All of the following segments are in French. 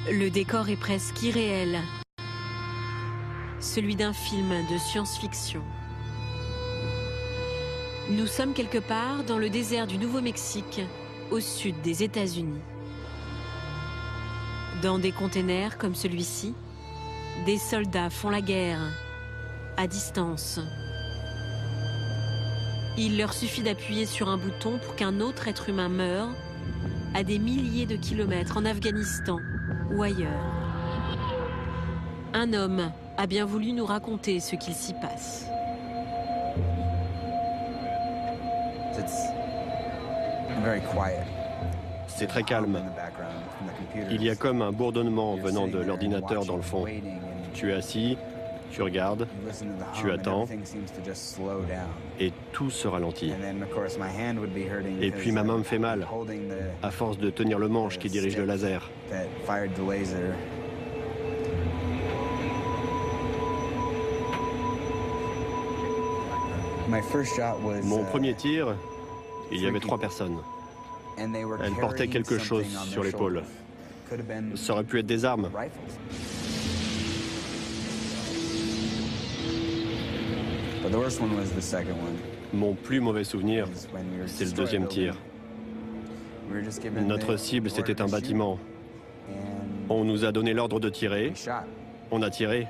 Le décor est presque irréel, celui d'un film de science-fiction. Nous sommes quelque part dans le désert du Nouveau-Mexique, au sud des États-Unis. Dans des containers comme celui-ci, des soldats font la guerre, à distance. Il leur suffit d'appuyer sur un bouton pour qu'un autre être humain meure, à des milliers de kilomètres en Afghanistan ou ailleurs. Un homme a bien voulu nous raconter ce qu'il s'y passe. C'est très calme. Il y a comme un bourdonnement venant de l'ordinateur dans le fond. Tu es assis, tu regardes, tu attends, et tout se ralentit. Et puis ma main me fait mal, à force de tenir le manche qui dirige le laser. Mon premier tir, il y avait 3 personnes. Elles portaient quelque chose sur l'épaule. Ça aurait pu être des armes. Mon plus mauvais souvenir, c'est le deuxième tir. Notre cible, c'était un bâtiment. On nous a donné l'ordre de tirer. On a tiré.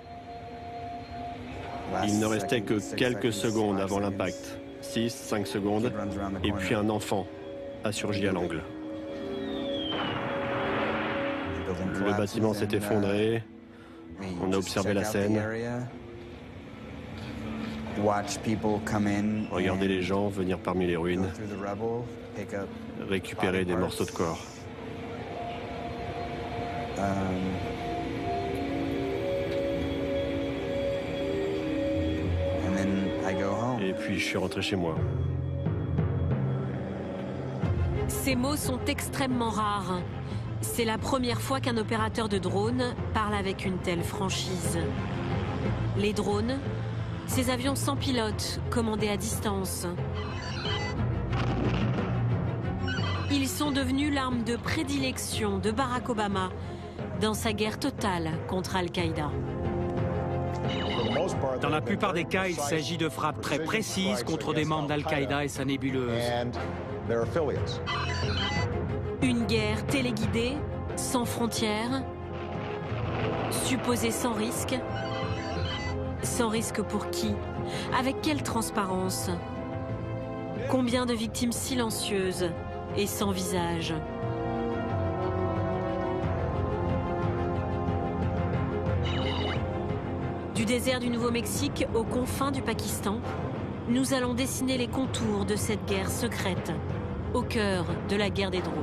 Il ne restait que quelques secondes avant l'impact. 5 secondes. Et puis un enfant a surgi à l'angle. Le bâtiment s'est effondré. On a observé la scène. Regarder les gens venir parmi les ruines, récupérer des morceaux de corps. Et puis je suis rentré chez moi. Ces mots sont extrêmement rares. C'est la première fois qu'un opérateur de drone parle avec une telle franchise. Les drones, ces avions sans pilote, commandés à distance. Ils sont devenus l'arme de prédilection de Barack Obama dans sa guerre totale contre Al-Qaïda. Dans la plupart des cas, il s'agit de frappes très précises contre des membres d'Al-Qaïda et sa nébuleuse. Une guerre téléguidée, sans frontières, supposée sans risque. Sans risque pour qui? Avec quelle transparence? Combien de victimes silencieuses et sans visage? Du désert du Nouveau-Mexique aux confins du Pakistan, nous allons dessiner les contours de cette guerre secrète, au cœur de la guerre des drones.